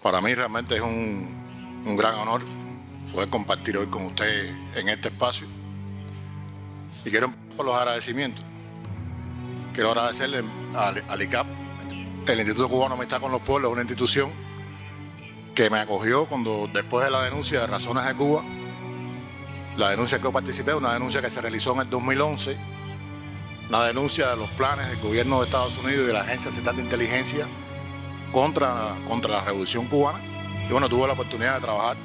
Para mí realmente es un gran honor poder compartir hoy con ustedes en este espacio. Y quiero empezar por los agradecimientos. Quiero agradecerle al ICAP, el Instituto Cubano de Amistad con los Pueblos, una institución que me acogió después de la denuncia de Razones de Cuba, la denuncia que yo participé, una denuncia que se realizó en el 2011, una denuncia de los planes del gobierno de Estados Unidos y de la Agencia Central de Inteligencia contra la Revolución Cubana. Y bueno, tuve la oportunidad de trabajar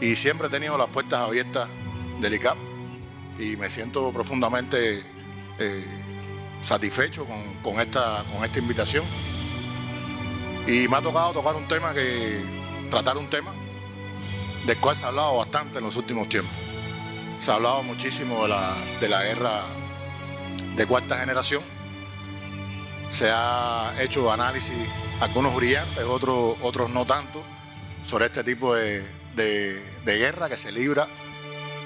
y siempre he tenido las puertas abiertas del ICAP y me siento profundamente satisfecho con esta invitación. Y me ha tocado tratar un tema del cual se ha hablado bastante en los últimos tiempos. Se ha hablado muchísimo de la guerra de cuarta generación. Se ha hecho análisis, algunos brillantes, otros no tanto, sobre este tipo de guerra que se libra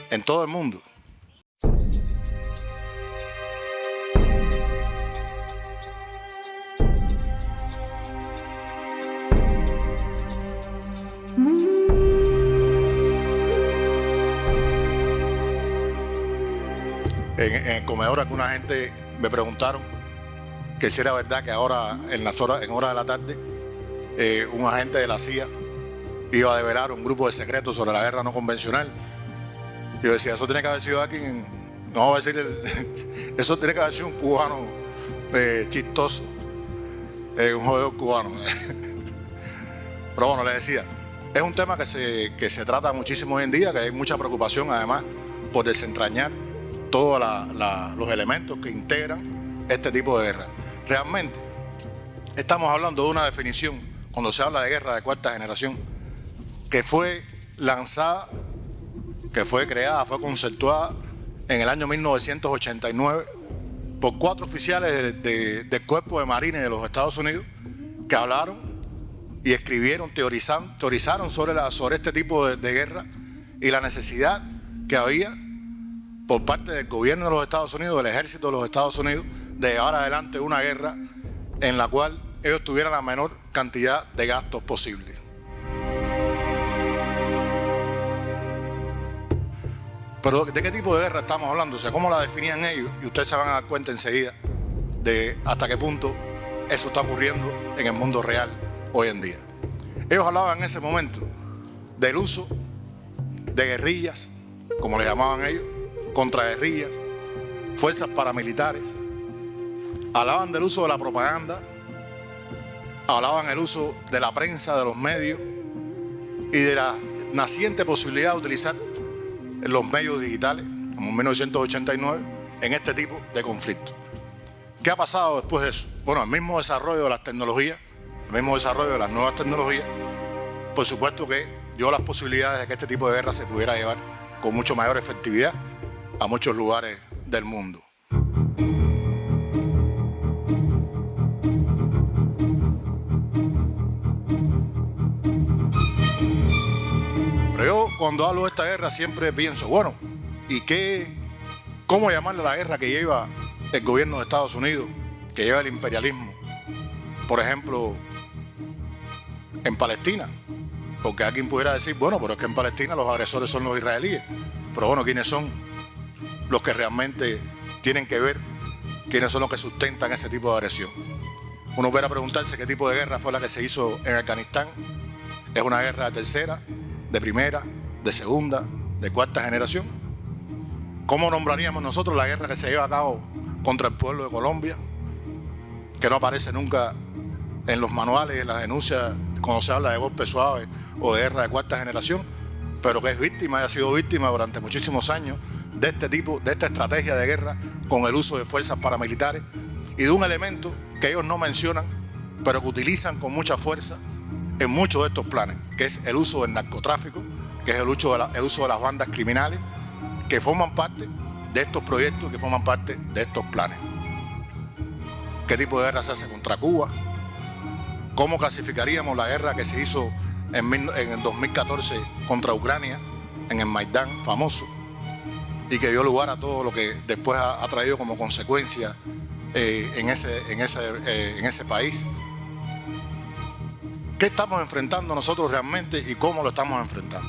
en todo el mundo. En el comedor alguna gente me preguntaron que si era verdad que ahora en horas de la tarde un agente de la CIA iba a develar un grupo de secretos sobre la guerra no convencional. Y yo decía, eso tiene que haber sido alguien, no voy a decir eso tiene que haber sido un cubano chistoso, un jodedor cubano. Pero bueno, le decía, es un tema que se trata muchísimo hoy en día, que hay mucha preocupación además por desentrañar todos los elementos que integran este tipo de guerra. Realmente estamos hablando de una definición, cuando se habla de guerra de cuarta generación, que fue lanzada, que fue creada, fue conceptuada en el año 1989 por 4 oficiales del Cuerpo de Marines de los Estados Unidos que hablaron y escribieron, teorizaron sobre este tipo de guerra y la necesidad que había por parte del gobierno de los Estados Unidos, del ejército de los Estados Unidos, de llevar adelante una guerra en la cual ellos tuvieran la menor cantidad de gastos posible. Pero ¿de qué tipo de guerra estamos hablando? O sea, ¿cómo la definían ellos? Y ustedes se van a dar cuenta enseguida de hasta qué punto eso está ocurriendo en el mundo real hoy en día. Ellos hablaban en ese momento del uso de guerrillas, como le llamaban ellos, contraguerrillas, fuerzas paramilitares, hablaban del uso de la propaganda, hablaban del uso de la prensa, de los medios y de la naciente posibilidad de utilizar los medios digitales, como en 1989, en este tipo de conflictos. ¿Qué ha pasado después de eso? Bueno, el mismo desarrollo de las tecnologías, el mismo desarrollo de las nuevas tecnologías, por supuesto que dio las posibilidades de que este tipo de guerra se pudiera llevar con mucho mayor efectividad a muchos lugares del mundo. Pero yo cuando hablo de esta guerra siempre pienso, bueno, ¿y cómo llamarle a la guerra que lleva el gobierno de Estados Unidos, que lleva el imperialismo? Por ejemplo, en Palestina, porque alguien pudiera decir, bueno, pero es que en Palestina los agresores son los israelíes. Pero bueno, ¿quiénes son los que realmente tienen que ver, quiénes son los que sustentan ese tipo de agresión? Uno pudiera preguntarse qué tipo de guerra fue la que se hizo en Afganistán. ¿Es una guerra de tercera, de primera, de segunda, de cuarta generación? ¿Cómo nombraríamos nosotros la guerra que se lleva a cabo contra el pueblo de Colombia, que no aparece nunca en los manuales, en las denuncias, cuando se habla de golpe suave o de guerra de cuarta generación, pero que es víctima y ha sido víctima durante muchísimos años de esta estrategia de guerra con el uso de fuerzas paramilitares y de un elemento que ellos no mencionan, pero que utilizan con mucha fuerza en muchos de estos planes, que es el uso del narcotráfico, que es el uso de las bandas criminales que forman parte de estos proyectos, que forman parte de estos planes. ¿Qué tipo de guerra se hace contra Cuba? ¿Cómo clasificaríamos la guerra que se hizo en el 2014 contra Ucrania, en el Maidán famoso, y que dio lugar a todo lo que después ha traído como consecuencia en ese país? ¿Qué estamos enfrentando nosotros realmente y cómo lo estamos enfrentando?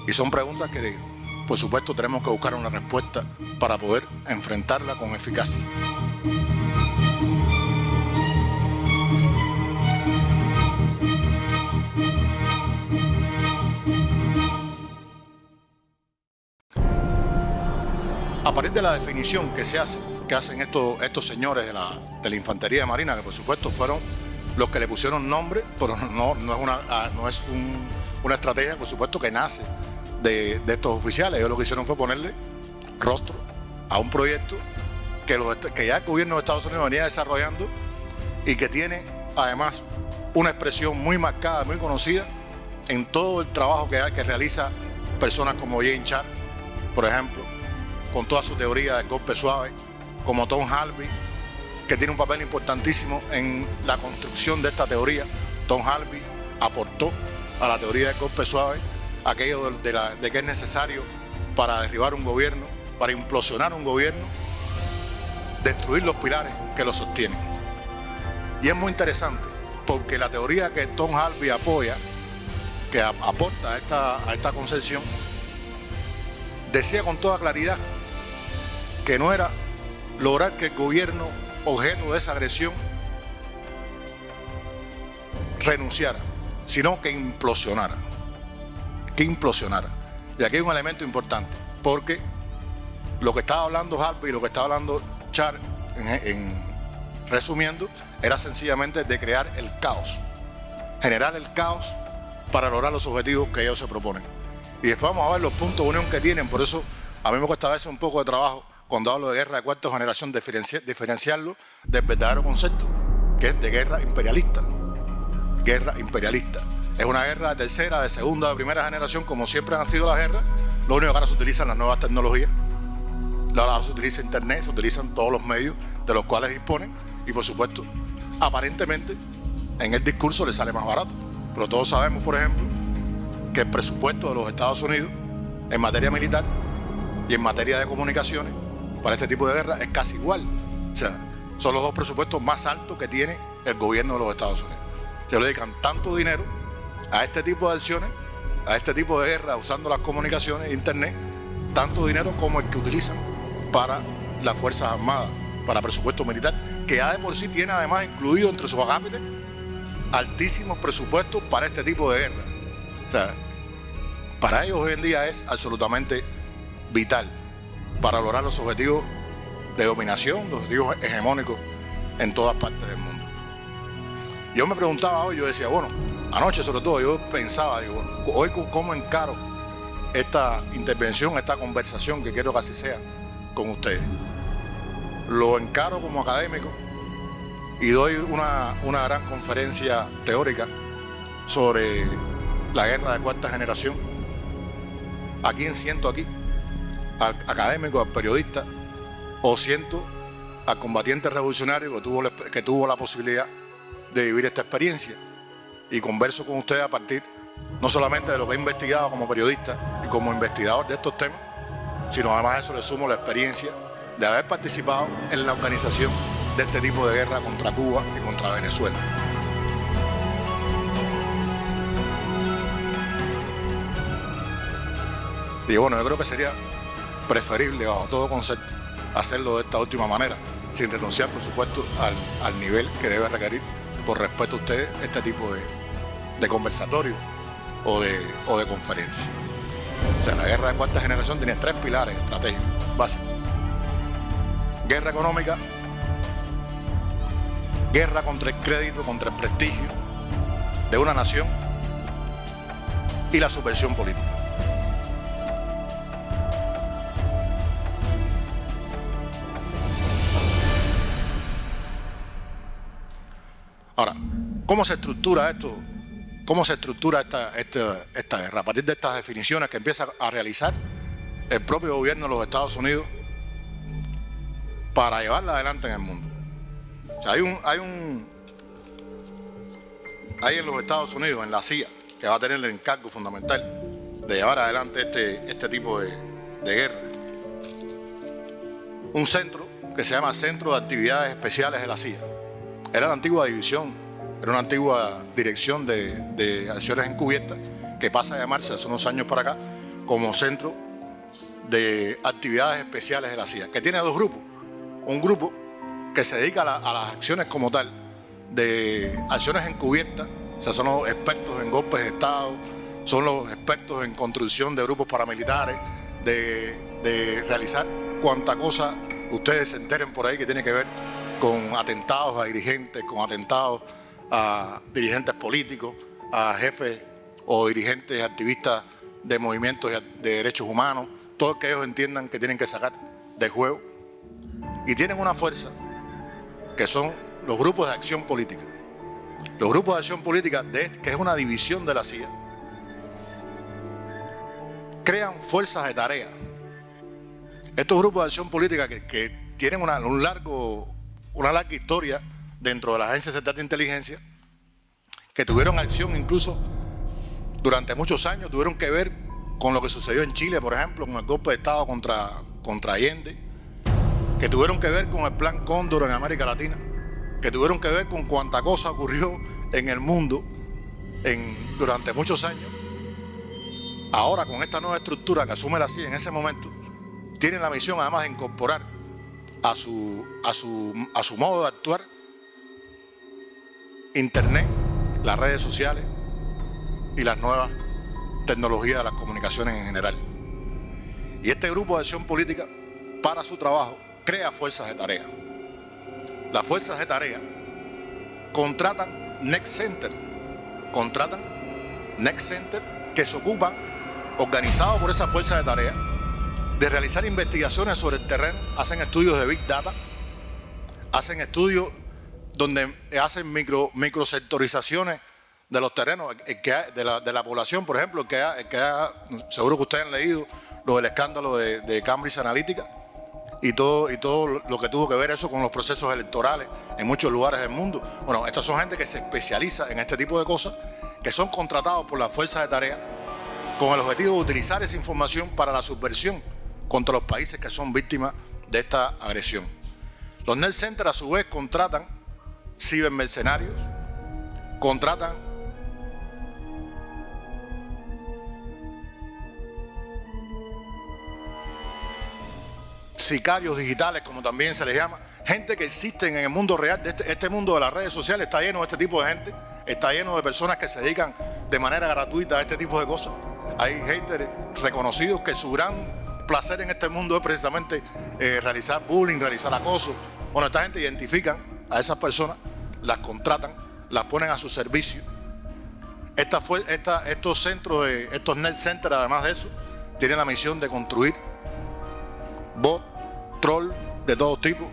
Y son preguntas que, por supuesto, tenemos que buscar una respuesta para poder enfrentarla con eficacia. A partir de la definición que hacen estos señores de la Infantería de Marina, que por supuesto fueron los que le pusieron nombre, pero no es una estrategia, por supuesto, que nace de estos oficiales. Ellos lo que hicieron fue ponerle rostro a un proyecto que ya el gobierno de Estados Unidos venía desarrollando y que tiene además una expresión muy marcada, muy conocida en todo el trabajo que realiza personas como James Char, por ejemplo, con toda su teoría del golpe suave, como Tom Halby, que tiene un papel importantísimo en la construcción de esta teoría. Tom Halby aportó a la teoría del golpe suave aquello de que es necesario para derribar un gobierno, para implosionar un gobierno, destruir los pilares que lo sostienen. Y es muy interesante porque la teoría que Tom Halby apoya, que aporta a esta concepción, decía con toda claridad que no era lograr que el gobierno objeto de esa agresión renunciara, sino que implosionara. Y aquí hay un elemento importante, porque lo que estaba hablando Halby y lo que estaba hablando Char, resumiendo, era sencillamente de crear el caos, generar el caos para lograr los objetivos que ellos se proponen. Y después vamos a ver los puntos de unión que tienen. Por eso a mí me cuesta a veces un poco de trabajo, cuando hablo de guerra de cuarta generación, diferenciarlo del verdadero concepto, que es de guerra imperialista. Guerra imperialista. Es una guerra de tercera, de segunda, de primera generación, como siempre han sido las guerras. Lo único que ahora se utilizan las nuevas tecnologías. Ahora se utiliza Internet, se utilizan todos los medios de los cuales disponen. Y por supuesto, aparentemente, en el discurso les sale más barato. Pero todos sabemos, por ejemplo, que el presupuesto de los Estados Unidos en materia militar y en materia de comunicaciones para este tipo de guerra es casi igual. O sea, son los dos presupuestos más altos que tiene el gobierno de los Estados Unidos. Se le dedican tanto dinero a este tipo de acciones, a este tipo de guerra usando las comunicaciones, Internet, tanto dinero como el que utilizan para las Fuerzas Armadas, para presupuesto militar, que ya de por sí tiene además incluido entre sus agápites altísimos presupuestos para este tipo de guerra. O sea, para ellos hoy en día es absolutamente vital para lograr los objetivos de dominación, los objetivos hegemónicos en todas partes del mundo. Yo me preguntaba hoy, yo decía, bueno, anoche sobre todo, yo pensaba, digo, bueno, hoy cómo encaro esta intervención, esta conversación que quiero que así sea con ustedes. Lo encaro como académico y doy una gran conferencia teórica sobre la guerra de cuarta generación. ¿A quién siento aquí? ¿Al académico, al periodista? ¿O siento al combatiente revolucionario que tuvo la posibilidad de vivir esta experiencia? Y converso con ustedes a partir no solamente de lo que he investigado como periodista y como investigador de estos temas, sino además a eso le sumo la experiencia de haber participado en la organización de este tipo de guerra contra Cuba y contra Venezuela. Y bueno, yo creo que sería preferible, bajo todo concepto, hacerlo de esta última manera, sin renunciar, por supuesto, al nivel que debe requerir, por respeto a ustedes, este tipo de conversatorio o de conferencia. O sea, la guerra de cuarta generación tenía 3 pilares estratégicos básicos: guerra económica, guerra contra el crédito, contra el prestigio de una nación, y la subversión política. Ahora, ¿cómo se estructura esto? ¿Cómo se estructura esta guerra? A partir de estas definiciones que empieza a realizar el propio gobierno de los Estados Unidos para llevarla adelante en el mundo. O sea, hay en los Estados Unidos, en la CIA, que va a tener el encargo fundamental de llevar adelante este tipo de guerra, un centro que se llama Centro de Actividades Especiales de la CIA. Era la antigua división era una antigua dirección de acciones encubiertas que pasa a llamarse hace unos años para acá como Centro de Actividades Especiales de la CIA, que tiene dos grupos. Un grupo que se dedica a las acciones como tal, de acciones encubiertas, o sea, son los expertos en golpes de Estado, son los expertos en construcción de grupos paramilitares, de realizar cuanta cosa ustedes se enteren por ahí que tiene que ver con atentados a dirigentes, con atentados a dirigentes políticos, a jefes o dirigentes activistas de movimientos de derechos humanos, todo que ellos entiendan que tienen que sacar de juego. Y tienen una fuerza que son los grupos de acción política. Los grupos de acción política, que es una división de la CIA, crean fuerzas de tarea. Estos grupos de acción política que tienen una larga historia dentro de la Agencia Central de Inteligencia, que tuvieron acción incluso durante muchos años, tuvieron que ver con lo que sucedió en Chile, por ejemplo, con el golpe de Estado contra Allende, que tuvieron que ver con el Plan Cóndor en América Latina, que tuvieron que ver con cuánta cosa ocurrió en el mundo durante muchos años. Ahora, con esta nueva estructura que asume la CIA en ese momento, tienen la misión además de incorporar a su modo de actuar Internet, las redes sociales y las nuevas tecnologías de las comunicaciones en general. Y este grupo de acción política, para su trabajo, crea fuerzas de tarea. Las fuerzas de tarea contratan Next Center, que se ocupan, organizados por esa fuerza de tarea, de realizar investigaciones sobre el terreno, hacen estudios de Big Data, hacen estudios donde hacen microsectorizaciones de los terrenos, de la población, por ejemplo, seguro que ustedes han leído lo del escándalo de Cambridge Analytica y todo lo que tuvo que ver eso con los procesos electorales en muchos lugares del mundo. Bueno, estas son gente que se especializa en este tipo de cosas, que son contratados por las fuerzas de tarea con el objetivo de utilizar esa información para la subversión contra los países que son víctimas de esta agresión. Los Net Center a su vez contratan cibermercenarios, contratan sicarios digitales, como también se les llama, gente que existen en el mundo real. Este mundo de las redes sociales está lleno de este tipo de gente, está lleno de personas que se dedican de manera gratuita a este tipo de cosas. Hay haters reconocidos que su gran placer en este mundo es precisamente realizar bullying, realizar acoso. Bueno, esta gente identifican a esas personas, las contratan, las ponen a su servicio. Estos centros, estos Net Center, además de eso, tienen la misión de construir bots, troll de todo tipo.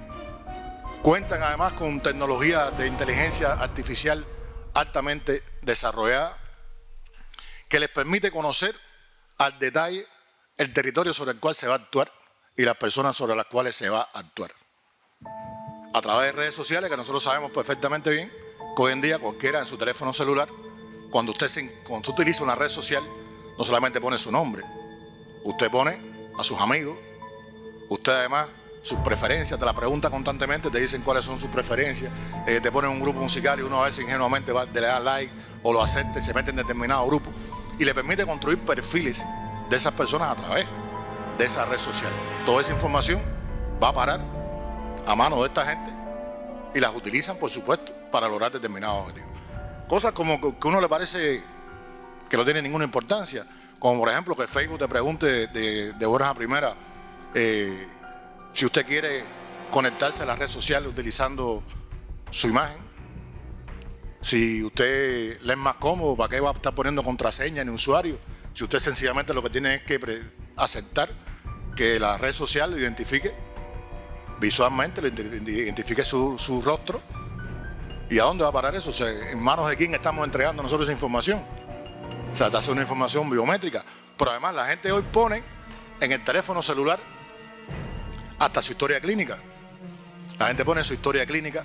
Cuentan además con tecnología de inteligencia artificial altamente desarrollada que les permite conocer al detalle el territorio sobre el cual se va a actuar y las personas sobre las cuales se va a actuar. A través de redes sociales, que nosotros sabemos perfectamente bien que hoy en día cualquiera en su teléfono celular, cuando usted utiliza una red social, no solamente pone su nombre, usted pone a sus amigos, usted además sus preferencias, te la pregunta constantemente, te dicen cuáles son sus preferencias, te ponen un grupo musical y uno a veces ingenuamente le da like o lo acepta y se mete en determinado grupo y le permite construir perfiles de esas personas a través de esa red social. Toda esa información va a parar a manos de esta gente y las utilizan, por supuesto, para lograr determinados objetivos. Cosas como que a uno le parece que no tiene ninguna importancia, como por ejemplo que Facebook te pregunte de buenas a primeras si usted quiere conectarse a la red social utilizando su imagen, si usted le es más cómodo, ¿para qué va a estar poniendo contraseña ni usuario? Si usted sencillamente lo que tiene es que aceptar que la red social lo identifique visualmente, lo identifique su rostro. ¿Y a dónde va a parar eso? O sea, ¿en manos de quién estamos entregando nosotros esa información? O sea, está una información biométrica. Pero además la gente hoy pone en el teléfono celular hasta su historia clínica. La gente pone su historia clínica.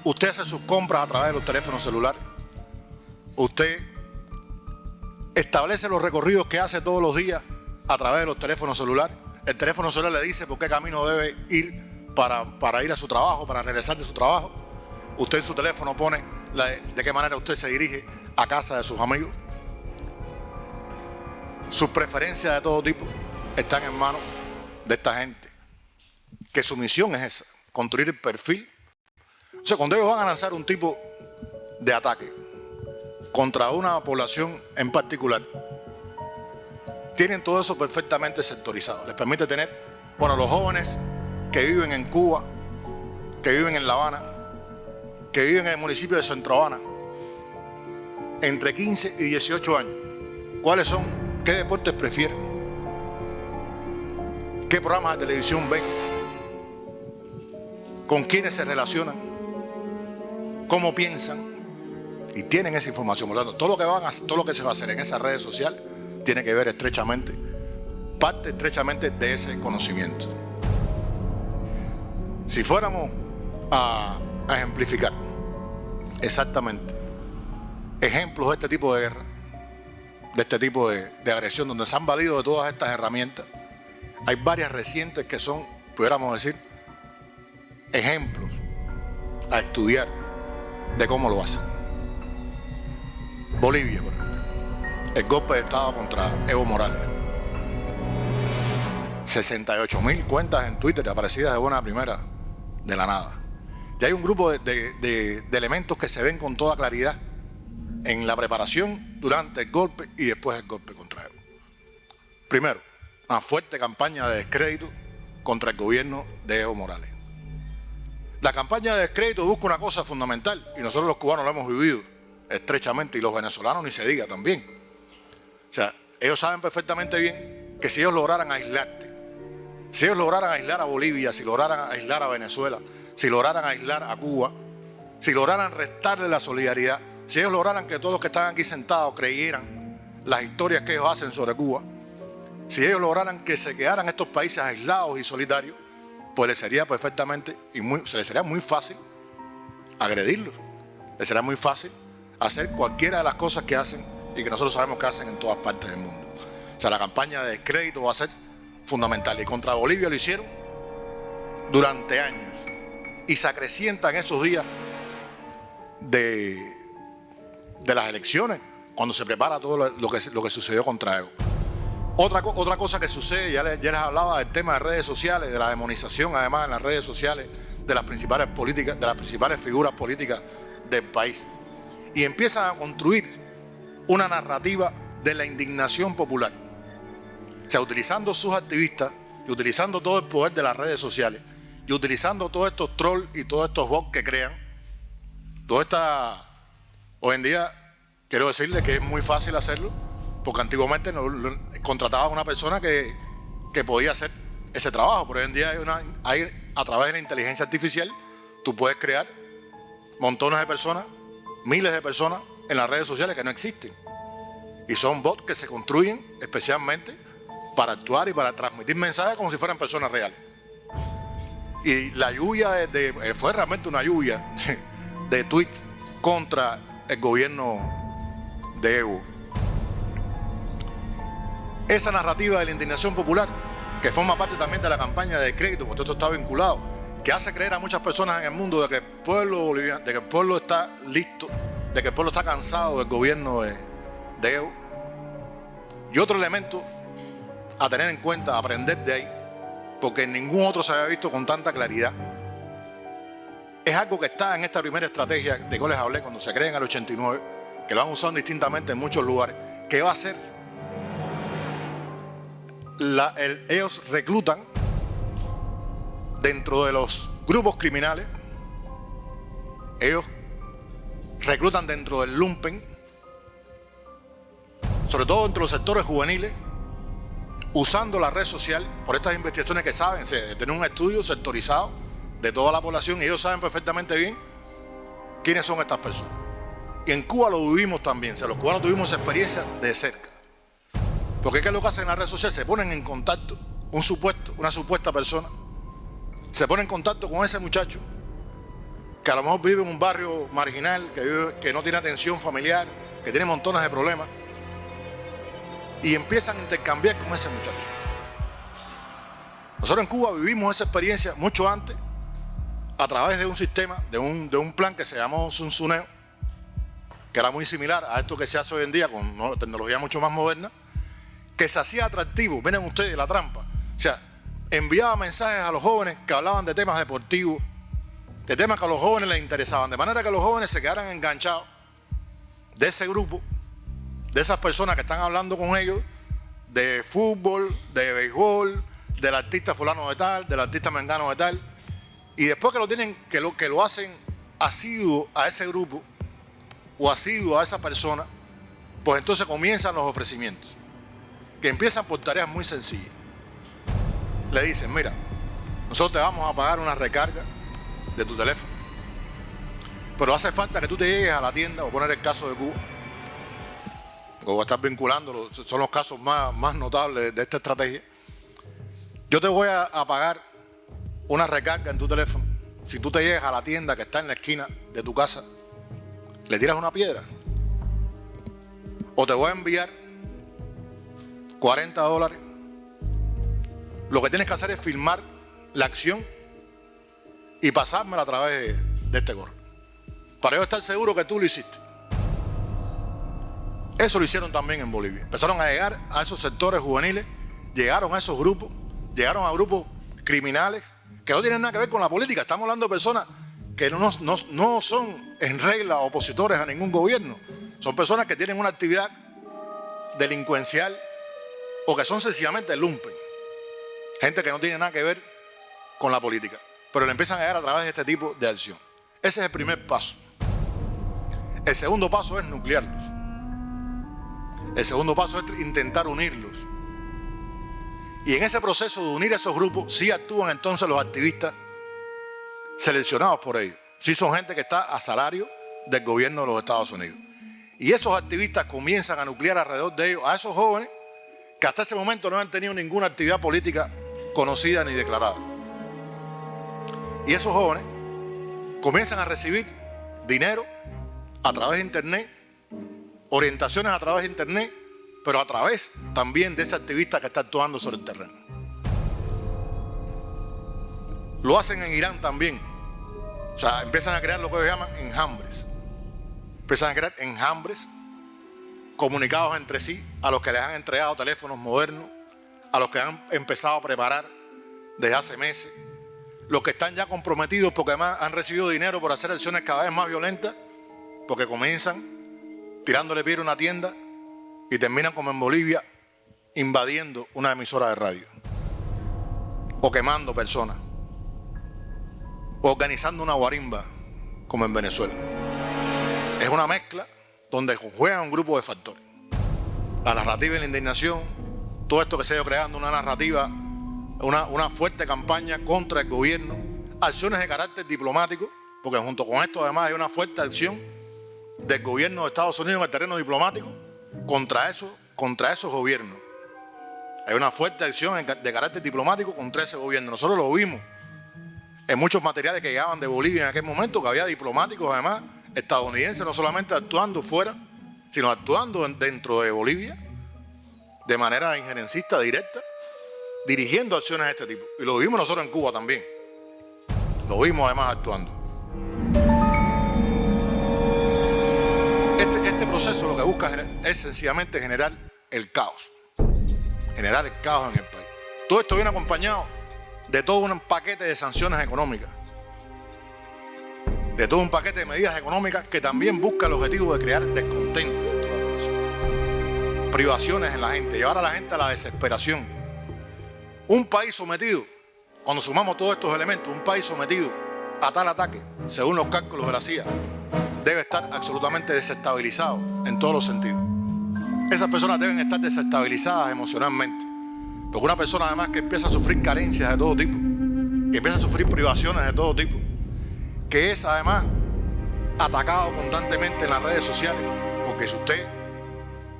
Usted hace sus compras a través de los teléfonos celulares. Usted establece los recorridos que hace todos los días a través de los teléfonos celulares. El teléfono celular le dice por qué camino debe ir para ir a su trabajo, para regresar de su trabajo. Usted en su teléfono pone de qué manera usted se dirige a casa de sus amigos. Sus preferencias de todo tipo están en manos de esta gente, que su misión es esa, construir el perfil. O sea, cuando ellos van a lanzar un tipo de ataque contra una población en particular, tienen todo eso perfectamente sectorizado. Les permite tener, bueno, los jóvenes que viven en Cuba, que viven en La Habana, que viven en el municipio de Centro Habana, entre 15 y 18 años, ¿cuáles son? ¿Qué deportes prefieren? ¿Qué programas de televisión ven? ¿Con quiénes se relacionan? ¿Cómo piensan? Y tienen esa información. Por lo tanto, todo lo que se va a hacer en esas redes sociales tiene que ver parte estrechamente de ese conocimiento. Si fuéramos a ejemplificar exactamente ejemplos de este tipo de guerra, de este tipo de agresión, donde se han valido de todas estas herramientas, hay varias recientes que son, pudiéramos decir, ejemplos a estudiar de cómo lo hacen. Bolivia, por ejemplo, el golpe de Estado contra Evo Morales. 68.000 cuentas en Twitter aparecidas de buena primera, de la nada. Y hay un grupo de elementos que se ven con toda claridad en la preparación, durante el golpe y después del golpe contra Evo. Primero, una fuerte campaña de descrédito contra el gobierno de Evo Morales. La campaña de descrédito busca una cosa fundamental, y nosotros los cubanos lo hemos vivido estrechamente, y los venezolanos ni se diga también. O sea, ellos saben perfectamente bien que si ellos lograran aislarte, si ellos lograran aislar a Bolivia, si lograran aislar a Venezuela, si lograran aislar a Cuba, si lograran restarle la solidaridad, si ellos lograran que todos los que están aquí sentados creyeran las historias que ellos hacen sobre Cuba, si ellos lograran que se quedaran estos países aislados y solitarios, pues les sería perfectamente se les sería muy fácil agredirlos. Les sería muy fácil hacer cualquiera de las cosas que hacen y que nosotros sabemos que hacen en todas partes del mundo. O sea, la campaña de descrédito va a ser fundamental. Y contra Bolivia lo hicieron durante años. Y se acrecientan esos días de las elecciones, cuando se prepara todo lo que sucedió contra Evo. Otra cosa que sucede, ya les hablaba del tema de redes sociales, de la demonización además en las redes sociales de las principales políticas, de las principales figuras políticas del país. Y empiezan a construir una narrativa de la indignación popular. O sea, utilizando sus activistas y utilizando todo el poder de las redes sociales y utilizando todos estos trolls y todos estos bots que crean, hoy en día quiero decirles que es muy fácil hacerlo, porque antiguamente contrataban a una persona que podía hacer ese trabajo, pero hoy en día a través de la inteligencia artificial tú puedes crear montones de personas, miles de personas en las redes sociales que no existen. Y son bots que se construyen especialmente para actuar y para transmitir mensajes como si fueran personas reales. Y la lluvia fue realmente una lluvia de tweets contra el gobierno de Evo. Esa narrativa de la indignación popular, que forma parte también de la campaña de descrédito, porque todo esto está vinculado, que hace creer a muchas personas en el mundo de que el pueblo boliviano, de que el pueblo está listo, de que el pueblo está cansado del gobierno de Evo. Y otro elemento a tener en cuenta, a aprender de ahí, porque ningún otro se había visto con tanta claridad, es algo que está en esta primera estrategia de que les hablé cuando se crea en el 89, que lo han usado distintamente en muchos lugares, que va a ser, ellos reclutan dentro de los grupos criminales, ellos reclutan dentro del lumpen, sobre todo entre los sectores juveniles, usando la red social por estas investigaciones que saben, tener un estudio sectorizado de toda la población, y ellos saben perfectamente bien quiénes son estas personas. Y en Cuba lo vivimos también, o sea, los cubanos tuvimos esa experiencia de cerca. Porque ¿qué es lo que hacen en la red social? Se ponen en contacto, una supuesta persona, se pone en contacto con ese muchacho que a lo mejor vive en un barrio marginal, que no tiene atención familiar, que tiene montones de problemas, y empiezan a intercambiar con ese muchacho. Nosotros en Cuba vivimos esa experiencia mucho antes, a través de un sistema, de un plan que se llamó Zunzuneo, que era muy similar a esto que se hace hoy en día con tecnología mucho más moderna, que se hacía atractivo. Miren ustedes la trampa. O sea, enviaba mensajes a los jóvenes que hablaban de temas deportivos, de temas que a los jóvenes les interesaban, de manera que los jóvenes se quedaran enganchados de ese grupo, de esas personas que están hablando con ellos de fútbol, de béisbol, del artista fulano de tal, del artista mengano de tal, y después que lo tienen, que lo hacen asiduo a ese grupo o asiduo a esa persona, pues entonces comienzan los ofrecimientos, que empiezan por tareas muy sencillas. Le dicen, mira, nosotros te vamos a pagar una recarga de tu teléfono, pero hace falta que tú te llegues a la tienda. Voy a poner el caso de Cuba, porque voy a estar vinculándolo, son los casos más notables de esta estrategia. Yo te voy a pagar una recarga en tu teléfono si tú te llegas a la tienda que está en la esquina de tu casa, le tiras una piedra, o te voy a enviar $40. Lo que tienes que hacer es filmar la acción y pasármela a través de este correo, para yo estar seguro que tú lo hiciste. Eso lo hicieron también en Bolivia. Empezaron a llegar a esos sectores juveniles, llegaron a esos grupos, llegaron a grupos criminales que no tienen nada que ver con la política. Estamos hablando de personas que no son en regla opositores a ningún gobierno. Son personas que tienen una actividad delincuencial o que son sencillamente lumpen. Gente que no tiene nada que ver con la política, pero le empiezan a llegar a través de este tipo de acción. Ese es el primer paso. El segundo paso es nuclearlos. El segundo paso es intentar unirlos. Y en ese proceso de unir esos grupos, sí actúan entonces los activistas seleccionados por ellos. Sí son gente que está a salario del gobierno de los Estados Unidos. Y esos activistas comienzan a nuclear alrededor de ellos a esos jóvenes que hasta ese momento no han tenido ninguna actividad política conocida ni declarada. Y esos jóvenes comienzan a recibir dinero a través de internet, orientaciones a través de internet, pero a través también de ese activista que está actuando sobre el terreno. Lo hacen en Irán también. O sea, empiezan a crear lo que ellos llaman enjambres. Empiezan a crear enjambres comunicados entre sí, a los que les han entregado teléfonos modernos, a los que han empezado a preparar desde hace meses, los que están ya comprometidos porque además han recibido dinero por hacer acciones cada vez más violentas, porque comienzan tirándole piedra a una tienda y terminan como en Bolivia invadiendo una emisora de radio o quemando personas o organizando una guarimba como en Venezuela. Es una mezcla donde juegan un grupo de factores: la narrativa y la indignación, todo esto que se ha ido creando, una narrativa, una fuerte campaña contra el gobierno, acciones de carácter diplomático, porque junto con esto además hay una fuerte acción del gobierno de Estados Unidos en el terreno diplomático contra esos gobiernos. Hay una fuerte acción de carácter diplomático contra ese gobierno. Nosotros lo vimos en muchos materiales que llegaban de Bolivia en aquel momento, que había diplomáticos además estadounidenses, no solamente actuando fuera, sino actuando dentro de Bolivia de manera injerencista, directa, dirigiendo acciones de este tipo. Y lo vimos nosotros en Cuba también. Lo vimos además actuando. Este proceso lo que busca es sencillamente generar el caos. Generar el caos en el país. Todo esto viene acompañado de todo un paquete de sanciones económicas. De todo un paquete de medidas económicas que también busca el objetivo de crear descontento dentro de la población. Privaciones en la gente, llevar a la gente a la desesperación. Un país sometido, cuando sumamos todos estos elementos, un país sometido a tal ataque, según los cálculos de la CIA, debe estar absolutamente desestabilizado en todos los sentidos. Esas personas deben estar desestabilizadas emocionalmente. Porque una persona además que empieza a sufrir carencias de todo tipo, que empieza a sufrir privaciones de todo tipo, que es además atacado constantemente en las redes sociales, porque si usted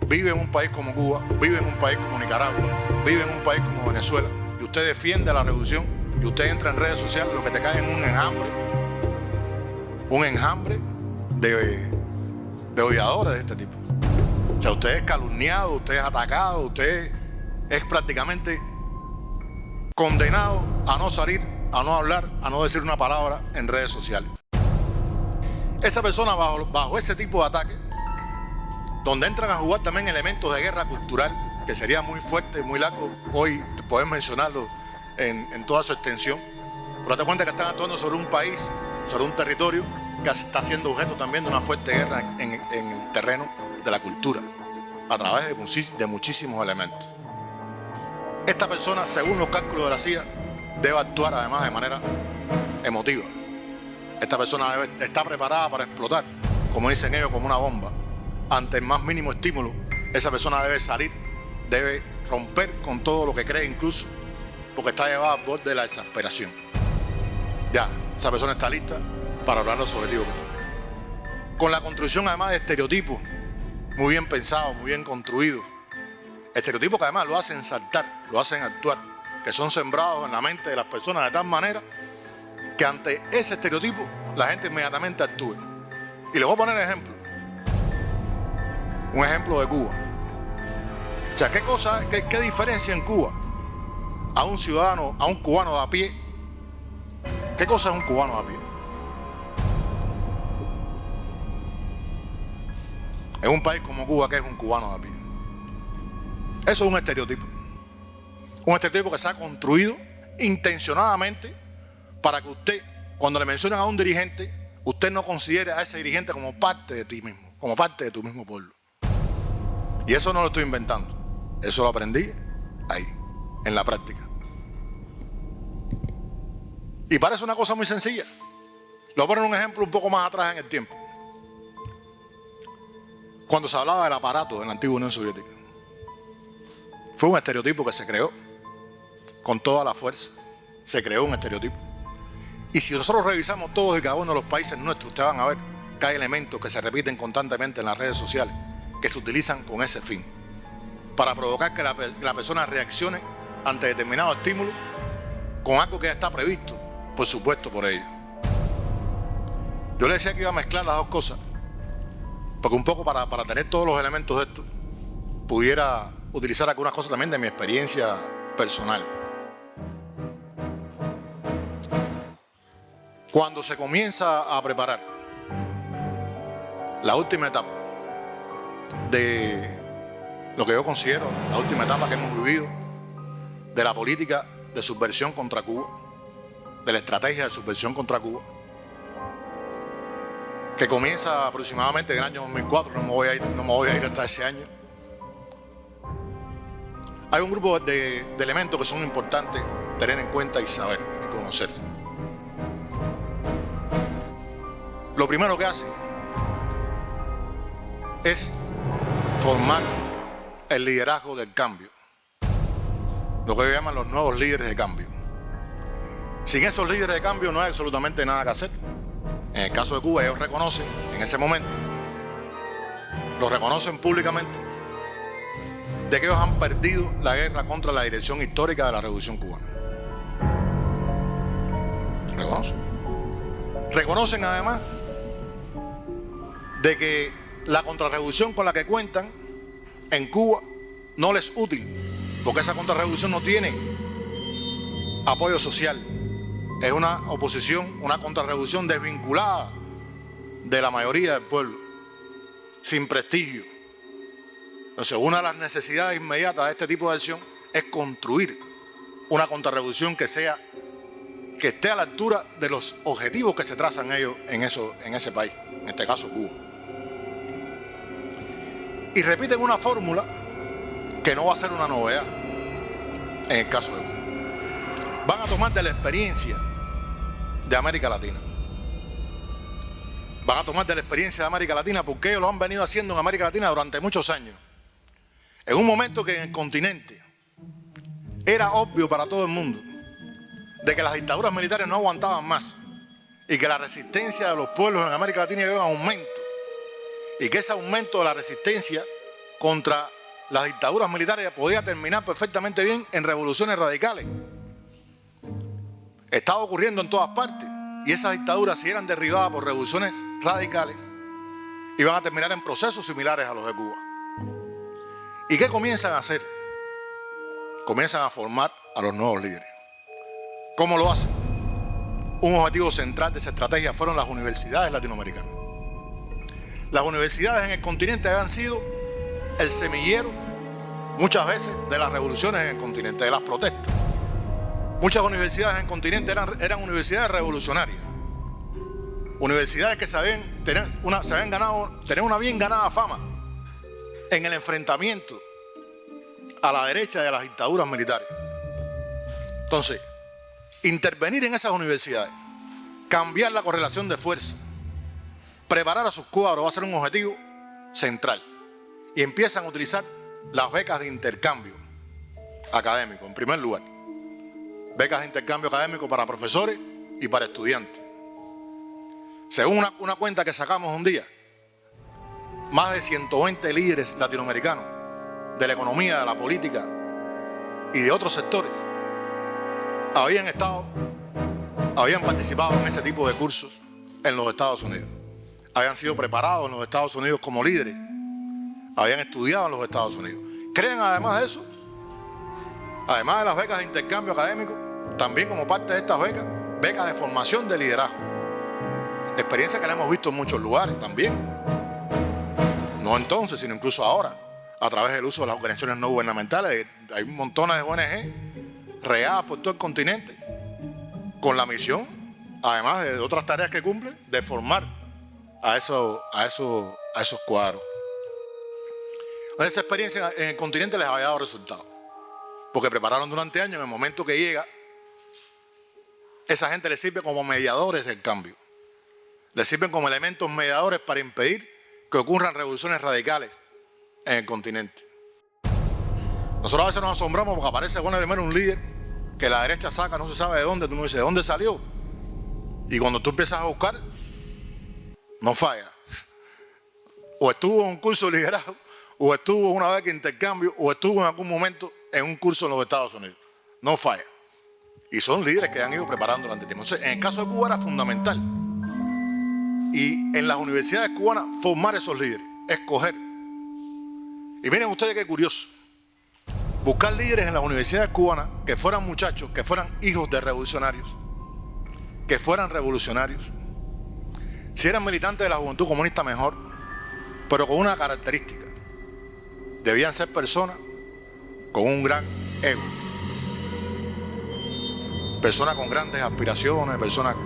vive en un país como Cuba, vive en un país como Nicaragua, vive en un país como Venezuela, y usted defiende la revolución, y usted entra en redes sociales, lo que te cae en un enjambre de odiadores de este tipo. O sea, usted es calumniado, usted es atacado, usted es prácticamente condenado a no salir, a no hablar, a no decir una palabra en redes sociales. Esa persona bajo ese tipo de ataque donde entran a jugar también elementos de guerra cultural, que sería muy fuerte, muy largo hoy poder mencionarlo en toda su extensión. Pero date cuenta que están actuando sobre un país, sobre un territorio que está siendo objeto también de una fuerte guerra en el terreno de la cultura, a través de muchísimos elementos. Esta persona, según los cálculos de la CIA, debe actuar además de manera emotiva. Esta persona está preparada para explotar, como dicen ellos, como una bomba. Ante el más mínimo estímulo, esa persona debe salir, debe romper con todo lo que cree, incluso porque está llevada al borde de la desesperación. Ya, esa persona está lista para lograr los objetivos que tiene. Con la construcción además de estereotipos muy bien pensados, muy bien construidos, estereotipos que además lo hacen saltar, lo hacen actuar, que son sembrados en la mente de las personas de tal manera que ante ese estereotipo la gente inmediatamente actúe. Y les voy a poner ejemplo. Un ejemplo de Cuba. O sea, ¿qué diferencia en Cuba a un ciudadano, a un cubano de a pie? ¿Qué cosa es un cubano de a pie? En un país como Cuba, ¿qué es un cubano de a pie? Eso es un estereotipo. Un estereotipo que se ha construido intencionadamente para que usted, cuando le mencionan a un dirigente, usted no considere a ese dirigente como parte de ti mismo, como parte de tu mismo pueblo. Y eso no lo estoy inventando. Eso lo aprendí ahí, en la práctica. Y parece una cosa muy sencilla. Le voy a poner un ejemplo un poco más atrás en el tiempo. Cuando se hablaba del aparato de la antigua Unión Soviética. Fue un estereotipo que se creó con toda la fuerza. Se creó un estereotipo. Y si nosotros revisamos todos y cada uno de los países nuestros, ustedes van a ver que hay elementos que se repiten constantemente en las redes sociales, que se utilizan con ese fin, para provocar que la persona reaccione ante determinado estímulo con algo que ya está previsto, por supuesto, por ellos. Yo le decía que iba a mezclar las dos cosas, porque un poco para tener todos los elementos de esto, pudiera utilizar algunas cosas también de mi experiencia personal. Cuando se comienza a preparar la última etapa de lo que yo considero la última etapa que hemos vivido de la política de subversión contra Cuba, de la estrategia de subversión contra Cuba, que comienza aproximadamente en el año 2004, no me voy a ir hasta ese año. Hay un grupo de elementos que son importantes tener en cuenta y saber y conocer. Lo primero que hace es formar el liderazgo del cambio, lo que ellos llaman los nuevos líderes de cambio. Sin esos líderes de cambio no hay absolutamente nada que hacer. En el caso de Cuba, ellos reconocen en ese momento, lo reconocen públicamente, de que ellos han perdido la guerra contra la dirección histórica de la Revolución Cubana. Reconocen además de que la contrarrevolución con la que cuentan en Cuba no les es útil, porque esa contrarrevolución no tiene apoyo social. Es una oposición, una contrarrevolución desvinculada de la mayoría del pueblo, sin prestigio. Entonces, una de las necesidades inmediatas de este tipo de acción es construir una contrarrevolución que esté a la altura de los objetivos que se trazan ellos en ese país, en este caso Cuba. Y repiten una fórmula que no va a ser una novedad en el caso de Cuba. Van a tomar de la experiencia de América Latina. Van a tomar de la experiencia de América Latina porque ellos lo han venido haciendo en América Latina durante muchos años. En un momento que en el continente era obvio para todo el mundo de que las dictaduras militares no aguantaban más y que la resistencia de los pueblos en América Latina iba en aumento y que ese aumento de la resistencia contra las dictaduras militares podía terminar perfectamente bien en revoluciones radicales. Estaba ocurriendo en todas partes y esas dictaduras, si eran derribadas por revoluciones radicales, iban a terminar en procesos similares a los de Cuba. ¿Y qué comienzan a hacer? Comienzan a formar a los nuevos líderes. ¿Cómo lo hacen? Un objetivo central de esa estrategia fueron las universidades latinoamericanas. Las universidades en el continente habían sido el semillero muchas veces de las revoluciones en el continente, de las protestas. Muchas universidades en el continente eran universidades revolucionarias. Universidades que se habían ganado, tener una bien ganada fama en el enfrentamiento a la derecha de las dictaduras militares. Entonces, intervenir en esas universidades, cambiar la correlación de fuerza, preparar a sus cuadros va a ser un objetivo central. Y empiezan a utilizar las becas de intercambio académico, en primer lugar. Becas de intercambio académico para profesores y para estudiantes. Según una cuenta que sacamos un día, más de 120 líderes latinoamericanos de la economía, de la política y de otros sectores habían participado en ese tipo de cursos en los Estados Unidos. Habían sido preparados en los Estados Unidos como líderes. Habían estudiado en los Estados Unidos. Creen además de eso, además de las becas de intercambio académico, también como parte de estas becas, becas de formación de liderazgo. Experiencia que la hemos visto en muchos lugares también. No entonces, sino incluso ahora, a través del uso de las organizaciones no gubernamentales. Hay montones de ONG regadas por todo el continente con la misión, además de otras tareas que cumplen, de formar a esos cuadros. Esa experiencia en el continente les había dado resultados, porque prepararon durante años. En el momento que llega, esa gente les sirve como mediadores del cambio. Les sirven como elementos mediadores para impedir que ocurran revoluciones radicales en el continente. Nosotros a veces nos asombramos porque aparece primero un líder que la derecha saca, no se sabe de dónde, tú no dices de dónde salió. Y cuando tú empiezas a buscar, no falla. O estuvo en un curso de liderazgo, o estuvo en una beca de intercambio, o estuvo en algún momento en un curso en los Estados Unidos. No falla. Y son líderes que han ido preparando durante tiempo. Entonces, en el caso de Cuba era fundamental. Y en las universidades cubanas, formar esos líderes, escoger. Y miren ustedes qué curioso. Buscar líderes en las universidades cubanas que fueran muchachos, que fueran hijos de revolucionarios, que fueran revolucionarios. Si eran militantes de la juventud comunista, mejor, pero con una característica. Debían ser personas con un gran ego. Personas con grandes aspiraciones, personas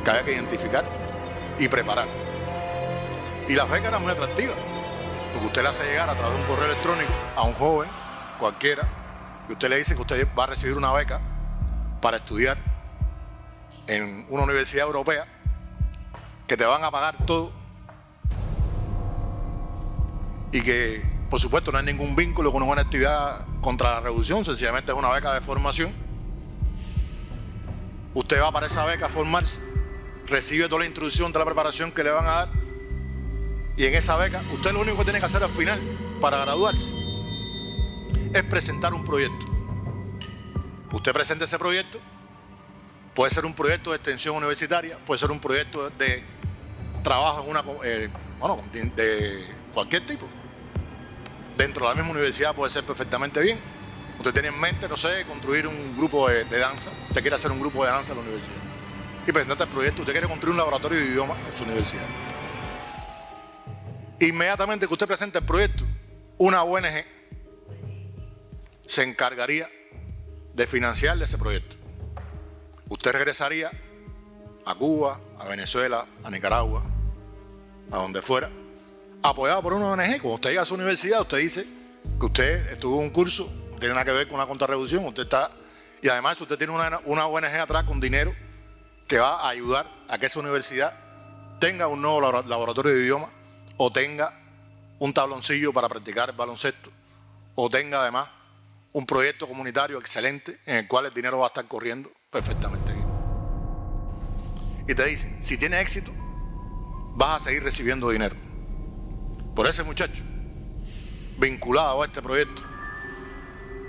que había que identificar y preparar. Y las becas eran muy atractivas, porque usted le hace llegar a través de un correo electrónico a un joven cualquiera, y usted le dice que usted va a recibir una beca para estudiar en una universidad europea, que te van a pagar todo y que, por supuesto, no hay ningún vínculo con una actividad contra la revolución, sencillamente es una beca de formación. Usted va para esa beca a formarse, recibe toda la instrucción de la preparación que le van a dar, y en esa beca usted lo único que tiene que hacer al final para graduarse es presentar un proyecto. Usted presenta ese proyecto, puede ser un proyecto de extensión universitaria, puede ser un proyecto de trabajo en de cualquier tipo. Dentro de la misma universidad puede ser perfectamente bien. Usted tiene en mente, no sé, construir un grupo de danza. Usted quiere hacer un grupo de danza en la universidad y presenta el proyecto. Usted quiere construir un laboratorio de idiomas en su universidad. Inmediatamente que usted presente el proyecto, una ONG se encargaría de financiarle ese proyecto. Usted regresaría a Cuba, a Venezuela, a Nicaragua, a donde fuera, apoyado por una ONG. Cuando usted llega a su universidad, usted dice que usted estuvo en un curso, no tiene nada que ver con una contrarrevolución, usted está, y además usted tiene una ONG atrás con dinero que va a ayudar a que esa universidad tenga un nuevo laboratorio de idiomas, o tenga un tabloncillo para practicar el baloncesto, o tenga además un proyecto comunitario excelente en el cual el dinero va a estar corriendo perfectamente bien. Y te dicen, si tiene éxito, vas a seguir recibiendo dinero. Por ese muchacho, vinculado a este proyecto,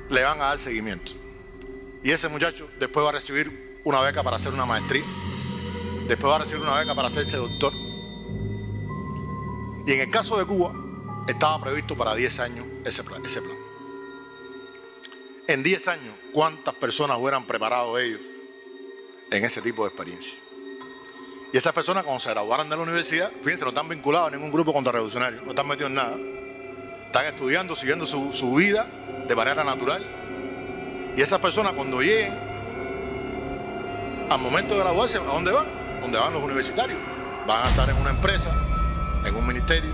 le van a dar seguimiento. Y ese muchacho después va a recibir una beca para hacer una maestría, después va a recibir una beca para hacerse doctor. Y en el caso de Cuba, estaba previsto para 10 años ese plan. En 10 años, ¿cuántas personas hubieran preparado ellos en ese tipo de experiencia? Y esas personas, cuando se graduaran de la universidad, fíjense, no están vinculados a ningún grupo contrarrevolucionario, no están metidos en nada. están estudiando, siguiendo su vida de manera natural. Y esas personas cuando lleguen al momento de graduarse, ¿a dónde van? ¿Dónde van los universitarios? Van a estar en una empresa, en un ministerio,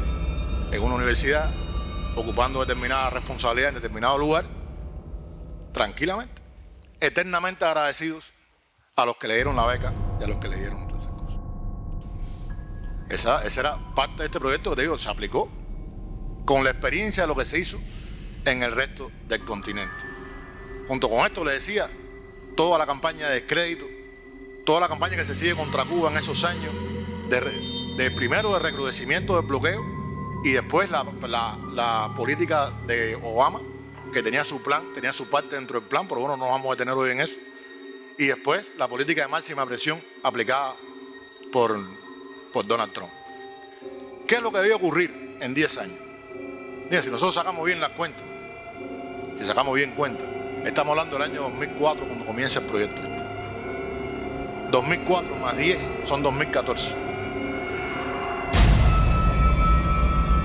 en una universidad, ocupando determinada responsabilidad en determinado lugar, tranquilamente, eternamente agradecidos a los que le dieron la beca y a los que le dieron todas esas cosas. Esa era parte de este proyecto que te digo, se aplicó con la experiencia de lo que se hizo en el resto del continente. Junto con esto, le decía, toda la campaña de descrédito, toda la campaña que se sigue contra Cuba en esos años, primero de recrudecimiento del bloqueo y después la política de Obama, que tenía su plan, tenía su parte dentro del plan, pero bueno, no nos vamos a detener hoy en eso. Y después la política de máxima presión aplicada por Donald Trump. ¿Qué es lo que debe ocurrir en 10 años? Mira, si nosotros sacamos bien las cuentas, si sacamos bien cuentas, estamos hablando del año 2004 cuando comienza el proyecto. 2004 más 10 son 2014.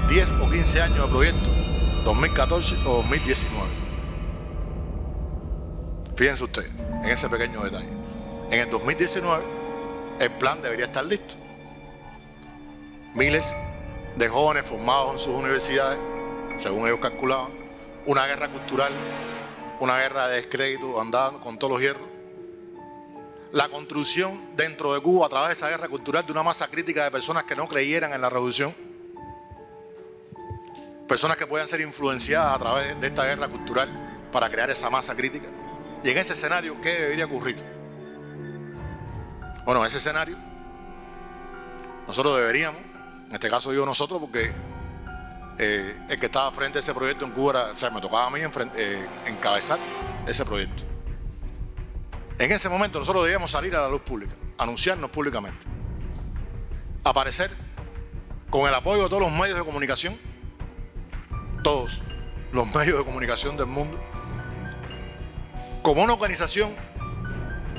10 o 15 años de proyecto, 2014 o 2019. Fíjense ustedes en ese pequeño detalle. En el 2019 el plan debería estar listo. Miles de jóvenes formados en sus universidades, según ellos calculaban, una guerra cultural, una guerra de descrédito, andando con todos los hierros. La construcción dentro de Cuba a través de esa guerra cultural de una masa crítica de personas que no creyeran en la revolución, personas que puedan ser influenciadas a través de esta guerra cultural para crear esa masa crítica. Y en ese escenario, ¿qué debería ocurrir? Bueno, en ese escenario, nosotros deberíamos, en este caso digo nosotros porque el que estaba frente a ese proyecto en Cuba era, o sea, me tocaba a mí encabezar ese proyecto. En ese momento nosotros debíamos salir a la luz pública, anunciarnos públicamente, aparecer con el apoyo de todos los medios de comunicación, todos los medios de comunicación del mundo, como una organización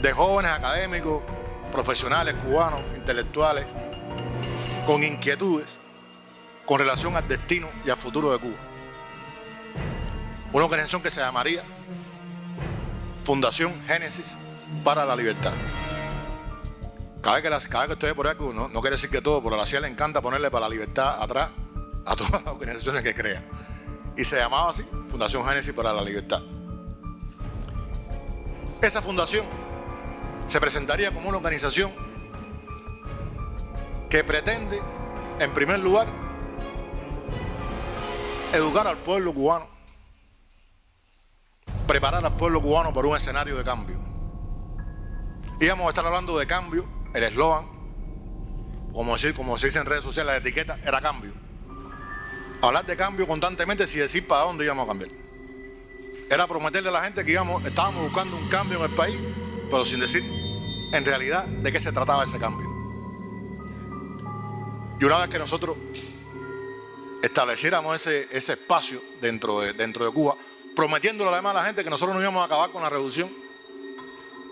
de jóvenes académicos, profesionales cubanos, intelectuales, con inquietudes con relación al destino y al futuro de Cuba. Una organización que se llamaría Fundación Génesis para la Libertad. Cada vez que estoy por ahí, no quiere decir que todo, pero a la CIA le encanta ponerle para la libertad atrás a todas las organizaciones que crea. Y se llamaba así, Fundación Génesis para la Libertad. Esa fundación se presentaría como una organización que pretende, en primer lugar, educar al pueblo cubano, preparar al pueblo cubano para un escenario de cambio. Íbamos a estar hablando de cambio, el eslogan, como se dice en redes sociales, la etiqueta era cambio. Hablar de cambio constantemente sin decir para dónde íbamos a cambiar. Era prometerle a la gente que estábamos buscando un cambio en el país, pero sin decir en realidad de qué se trataba ese cambio. Y una vez que nosotros estableciéramos ese espacio dentro de Cuba, prometiéndole además a la gente que nosotros no íbamos a acabar con la revolución,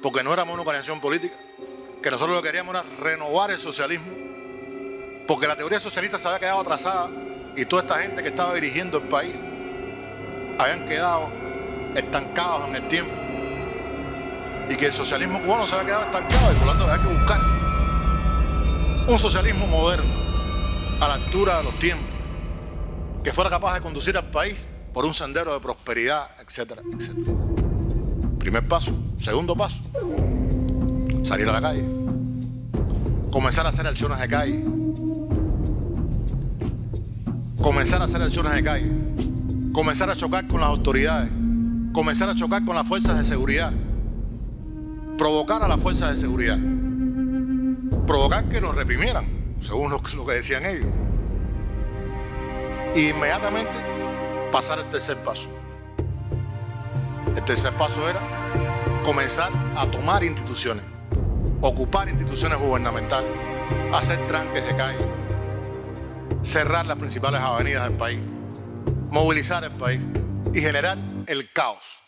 porque no éramos una organización política, que nosotros lo que queríamos era renovar el socialismo, porque la teoría socialista se había quedado atrasada y toda esta gente que estaba dirigiendo el país habían quedado estancados en el tiempo, y que el socialismo cubano se había quedado estancado y por lo tanto había que buscar un socialismo moderno a la altura de los tiempos, que fuera capaz de conducir al país por un sendero de prosperidad, etcétera, etcétera. Primer paso. Segundo paso, salir a la calle, comenzar a hacer acciones de calle, comenzar a chocar con las autoridades, comenzar a chocar con las fuerzas de seguridad, provocar a las fuerzas de seguridad, provocar que nos reprimieran, según lo que decían ellos, e inmediatamente pasar el tercer paso. El tercer paso era comenzar a tomar instituciones, ocupar instituciones gubernamentales, hacer tranques de calle, cerrar las principales avenidas del país, movilizar el país y generar el caos.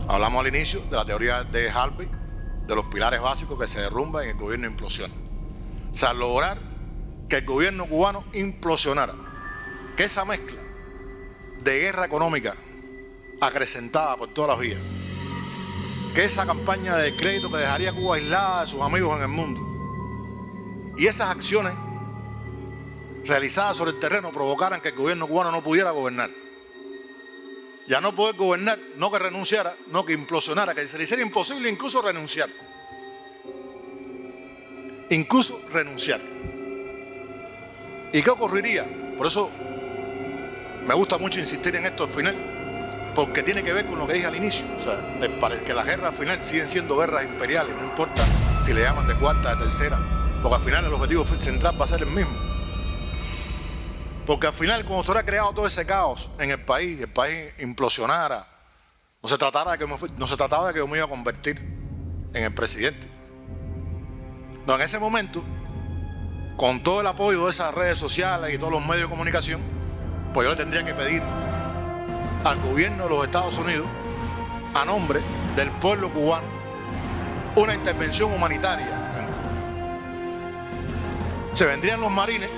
Hablamos al inicio de la teoría de Harvey, de los pilares básicos que se derrumban y el gobierno implosiona. O sea, lograr que el gobierno cubano implosionara, que esa mezcla de guerra económica acrecentada por todas las vías, que esa campaña de crédito que dejaría a Cuba aislada de sus amigos en el mundo y esas acciones realizadas sobre el terreno provocaran que el gobierno cubano no pudiera gobernar. Ya no poder gobernar, no que renunciara, no que implosionara, que se le hiciera imposible incluso renunciar. Incluso renunciar. ¿Y qué ocurriría? Por eso me gusta mucho insistir en esto al final, porque tiene que ver con lo que dije al inicio. O sea, parece que las guerras al final siguen siendo guerras imperiales, no importa si le llaman de cuarta, de tercera, porque al final el objetivo central va a ser el mismo. Porque al final, cuando se hubiera creado todo ese caos en el país implosionara, no se trataba de que yo me iba a convertir en el presidente. No, en ese momento, con todo el apoyo de esas redes sociales y todos los medios de comunicación, pues yo le tendría que pedir al gobierno de los Estados Unidos, a nombre del pueblo cubano, una intervención humanitaria en Cuba. Se vendrían los marines,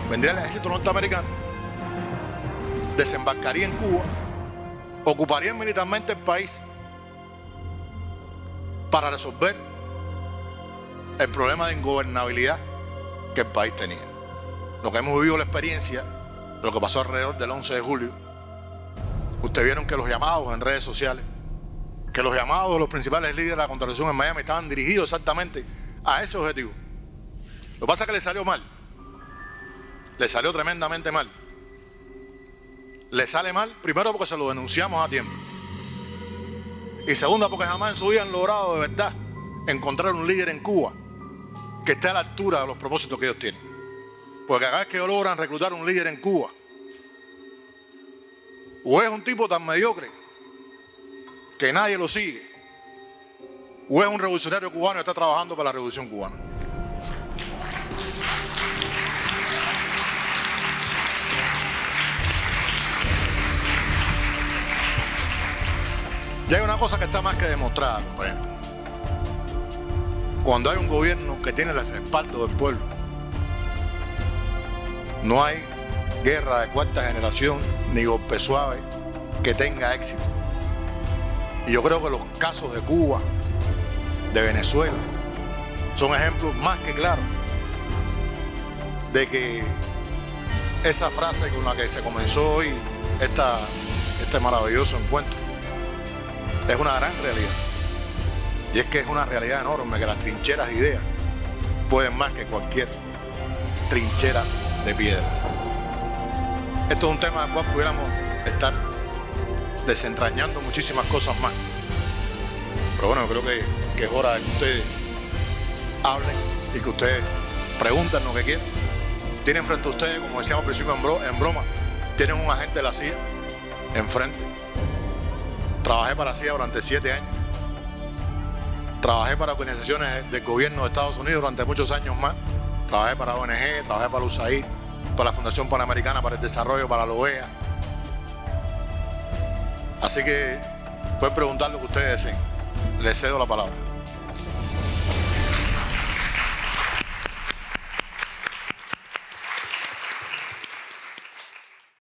vendría el ejército norteamericano, desembarcaría en Cuba, ocuparían militarmente el país para resolver el problema de ingobernabilidad que el país tenía. Lo que hemos vivido la experiencia, lo que pasó alrededor del 11 de julio, ustedes vieron que los llamados en redes sociales, que los llamados de los principales líderes de la contrarrevolución en Miami estaban dirigidos exactamente a ese objetivo. Lo que pasa es que le salió mal. Le salió tremendamente mal. Le sale mal, primero porque se lo denunciamos a tiempo. Y segundo porque jamás en su vida han logrado de verdad encontrar un líder en Cuba que esté a la altura de los propósitos que ellos tienen. Porque cada vez que ellos logran reclutar un líder en Cuba, o es un tipo tan mediocre que nadie lo sigue, o es un revolucionario cubano que está trabajando para la revolución cubana. Y hay una cosa que está más que demostrada, compañero. Cuando hay un gobierno que tiene el respaldo del pueblo, no hay guerra de cuarta generación ni golpe suave que tenga éxito. Y yo creo que los casos de Cuba, de Venezuela, son ejemplos más que claros de que esa frase con la que se comenzó hoy este maravilloso encuentro es una gran realidad. Y es que es una realidad enorme, que las trincheras de ideas pueden más que cualquier trinchera de piedras. Esto es un tema del cual pudiéramos estar desentrañando muchísimas cosas más. Pero bueno, creo que es hora de que ustedes hablen y que ustedes pregunten lo que quieran. Tienen frente a ustedes, como decíamos al principio en broma, tienen un agente de la CIA enfrente. Trabajé para la CIA durante 7 años. Trabajé para organizaciones del gobierno de Estados Unidos durante muchos años más. Trabajé para ONG, trabajé para USAID, para la Fundación Panamericana para el Desarrollo, para la OEA. Así que pueden preguntar lo que ustedes deseen. Les cedo la palabra.